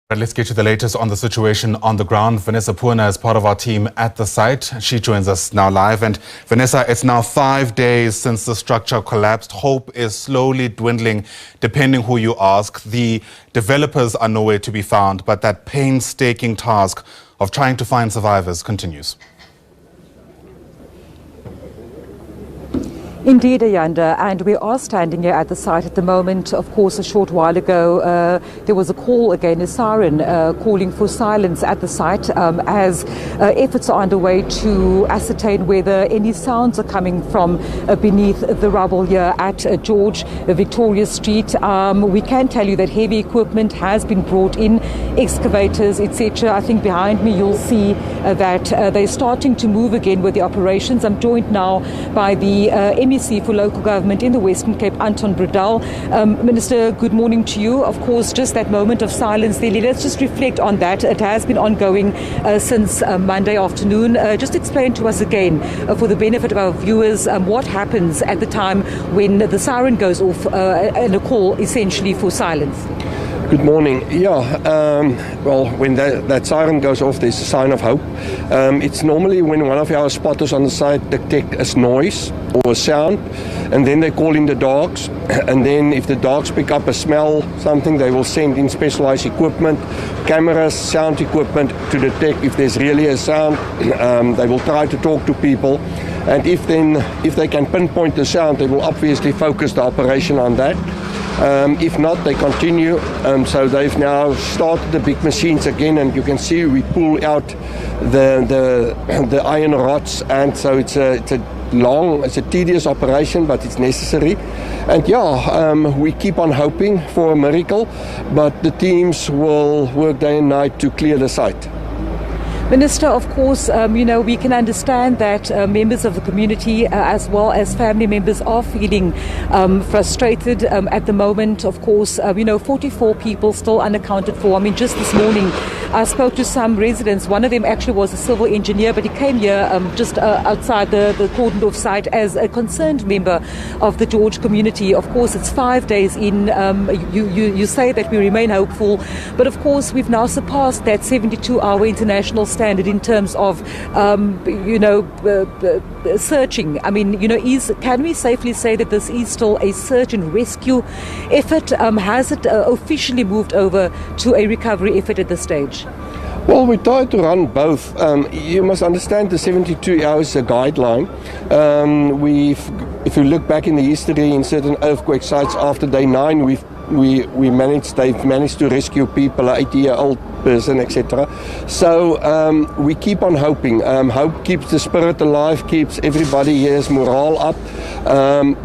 Right, let's get to the latest on the situation on the ground. Vanessa Puna is part of our team at the site. She joins us now live. And Vanessa, it's now 5 days since the structure collapsed. Hope is slowly dwindling, depending who you ask. The developers are nowhere to be found, but that painstaking task of trying to find survivors continues. Indeed, Ayanda, and we are standing here at the site at the moment. Of course, a short while ago, there was a call again, a siren calling for silence at the site as efforts are underway to ascertain whether any sounds are coming from beneath the rubble here at George Victoria Street. We can tell you that heavy equipment has been brought in, excavators, etc. I think behind me you'll see that they're starting to move again with the operations. I'm joined now by the MEC for Local Government in the Western Cape, Anton Bredal. Minister, good morning to you. Of course, just that moment of silence there. Let's just reflect on that. It has been ongoing since Monday afternoon. Just explain to us again, for the benefit of our viewers, what happens at the time when the siren goes off and a call essentially for silence. Good morning. Well, when that siren goes off, there's a sign of hope. It's normally when one of our spotters on the site detect a noise or a sound, and then they call in the dogs. And then if the dogs pick up a smell, something, they will send in specialized equipment, cameras, sound equipment to detect if there's really a sound. They will try to talk to people. And if they can pinpoint the sound, they will obviously focus the operation on that. If not, they continue. So they've now started the big machines again, and you can see we pull out the iron rods, and so it's a tedious operation, but it's necessary. And we keep on hoping for a miracle, but the teams will work day and night to clear the site. Minister, of course, we can understand that members of the community as well as family members are feeling frustrated at the moment. Of course, 44 people still unaccounted for. I mean, just this morning, I spoke to some residents. One of them actually was a civil engineer, but he came here just outside the Cordendorf site as a concerned member of the George community. Of course, it's 5 days in. You say that we remain hopeful, but of course, we've now surpassed that 72-hour international standard in terms of, searching. I mean, can we safely say that this is still a search and rescue effort? Has it officially moved over to a recovery effort at this stage? Well, we try to run both. You must understand the 72 hours is a guideline. If you look back in the history in certain earthquake sites after day 9, they've managed to rescue people, an 80-year-old person, etc. So we keep on hoping. Hope keeps the spirit alive, keeps everybody here's morale up.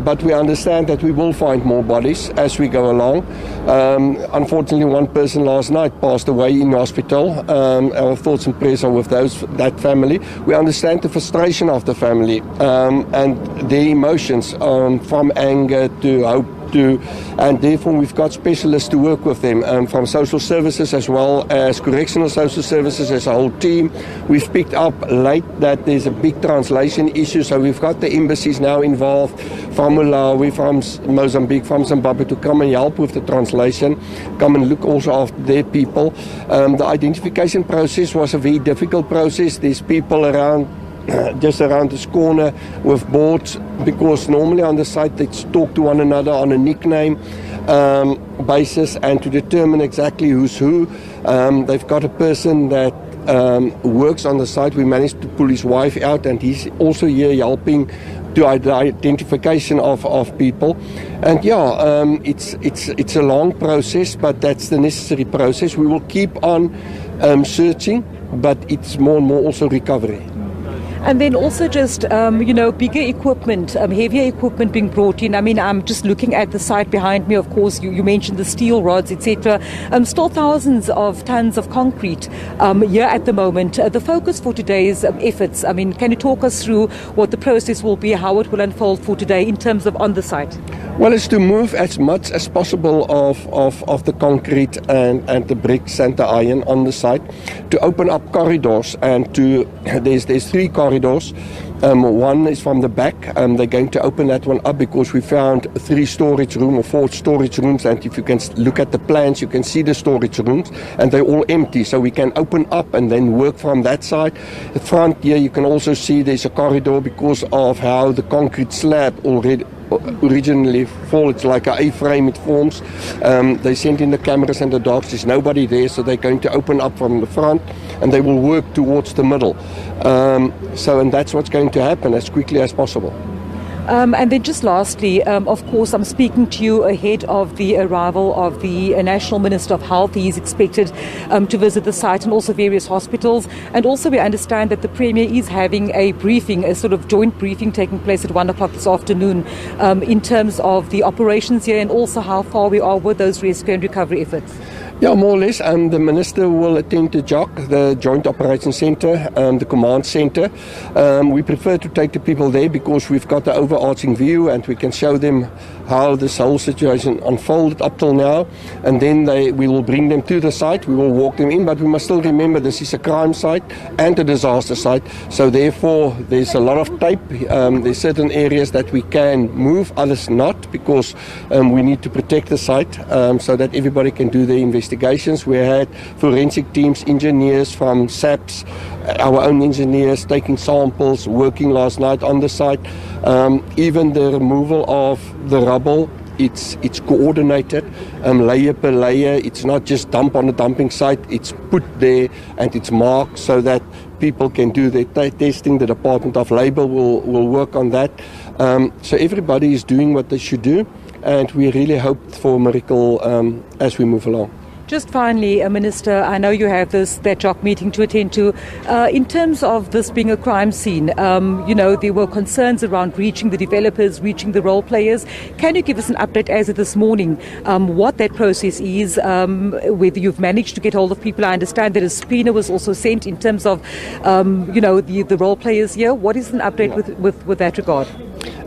But we understand that we will find more bodies as we go along. Unfortunately, one person last night passed away in hospital. Our thoughts and prayers are with that family. We understand the frustration of the family and their emotions from anger to hope. And therefore we've got specialists to work with them from social services as well as correctional social services as a whole team. We've picked up late that there's a big translation issue, so we've got the embassies now involved from Malawi, from Mozambique, from Zimbabwe to come and help with the translation, come and look also after their people. The identification process was a very difficult process. There's people around just around this corner with boards, because normally on the site they talk to one another on a nickname basis and to determine exactly who's who. They've got a person that works on the site. We managed to pull his wife out, and he's also here helping to the identification of people. And it's a long process, but that's the necessary process. We will keep on searching, but it's more and more also recovery. And then also just, bigger equipment, heavier equipment being brought in. I mean, I'm just looking at the site behind me. Of course, you mentioned the steel rods, etc. Still thousands of tons of concrete here at the moment. The focus for today's efforts, I mean, can you talk us through what the process will be, how it will unfold for today in terms of on the site? Well, it's to move as much as possible of the concrete and the bricks and the iron on the site, to open up corridors, and there's 3 corridors. One is from the back. They're going to open that one up because we found 3 storage rooms or 4 storage rooms, and if you can look at the plans, you can see the storage rooms, and they're all empty, so we can open up and then work from that side. The front here, you can also see there's a corridor because of how the concrete slab originally fall. It's like an A-frame, it forms. They sent in the cameras and the dogs. There's nobody there, so they're going to open up from the front and they will work towards the middle. And that's what's going to happen as quickly as possible. And then just lastly, of course, I'm speaking to you ahead of the arrival of the National Minister of Health. He is expected to visit the site and also various hospitals. And also we understand that the Premier is having a briefing, a sort of joint briefing taking place at 1 o'clock this afternoon in terms of the operations here and also how far we are with those rescue and recovery efforts. Yeah, more or less. The Minister will attend to JOC, the Joint Operations Centre, the Command Centre. We prefer to take the people there because we've got the overarching view and we can show them how this whole situation unfolded up till now. And then we will bring them to the site, we will walk them in, but we must still remember this is a crime site and a disaster site. So therefore, there's a lot of tape. There's certain areas that we can move, others not, because we need to protect the site so that everybody can do their investigations. We had forensic teams, engineers from SAPS, our own engineers taking samples, working last night on the site. Even the removal of the rubble, it's coordinated, layer per layer. It's not just dump on a dumping site. It's put there and it's marked so that people can do their testing. The Department of Labour will work on that. So everybody is doing what they should do, and we really hope for a miracle as we move along. Just finally, Minister, I know you have that JOC meeting to attend to. In terms of this being a crime scene, there were concerns around reaching the developers, reaching the role players. Can you give us an update as of this morning, what that process is, whether you've managed to get hold of people? I understand that a subpoena was also sent in terms of, the role players here. What is an update with that regard?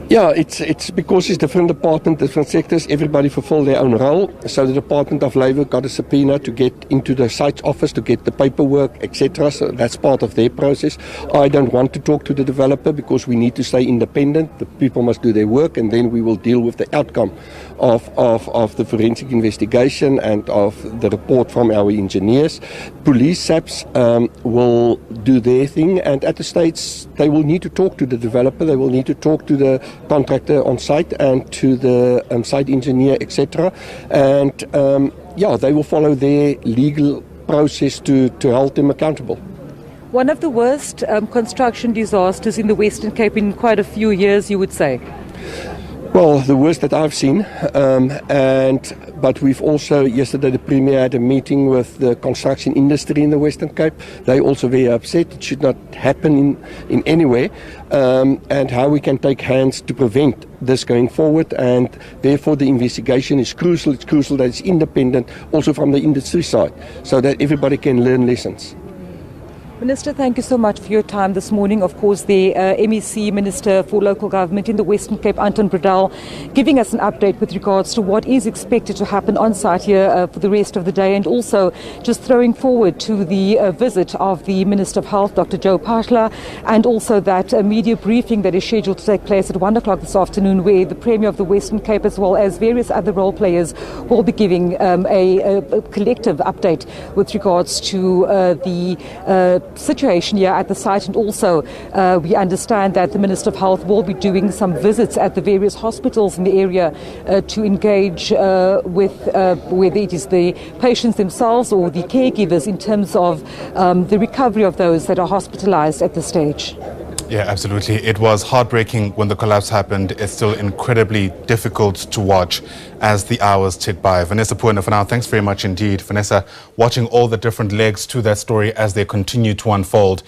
Yeah, it's because it's different departments, different sectors, everybody fulfill their own role. So the Department of Labour got a subpoena to get into the site's office to get the paperwork, etc. So that's part of their process. I don't want to talk to the developer because we need to stay independent. The people must do their work, and then we will deal with the outcome of the forensic investigation and of the report from our engineers. Police SAPs will do their thing, and at the stage they will need to talk to the developer, they will need to talk to the contractor on site and to the site engineer, etc. And they will follow their legal process to hold them accountable. One of the worst construction disasters in the Western Cape in quite a few years, you would say? Well, the worst that I've seen, but we've also, yesterday the Premier had a meeting with the construction industry in the Western Cape. They're also very upset. It should not happen in any way, and how we can take hands to prevent this going forward, and therefore the investigation is crucial. It's crucial that it's independent also from the industry side so that everybody can learn lessons. Minister, thank you so much for your time this morning. Of course, the MEC Minister for Local Government in the Western Cape, Anton Bredell, giving us an update with regards to what is expected to happen on site here for the rest of the day, and also just throwing forward to the visit of the Minister of Health, Dr. Joe Pahla, and also that media briefing that is scheduled to take place at 1 o'clock this afternoon, where the Premier of the Western Cape, as well as various other role players, will be giving a collective update with regards to the situation here at the site. And also we understand that the Minister of Health will be doing some visits at the various hospitals in the area to engage with whether it is the patients themselves or the caregivers in terms of the recovery of those that are hospitalized at this stage. Yeah, absolutely. It was heartbreaking when the collapse happened. It's still incredibly difficult to watch as the hours tick by. Vanessa Puena, for now, thanks very much indeed. Vanessa, watching all the different legs to that story as they continue to unfold.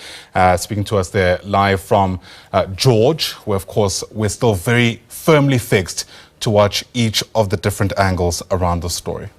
Speaking to us there live from George, where, of course, we're still very firmly fixed to watch each of the different angles around the story.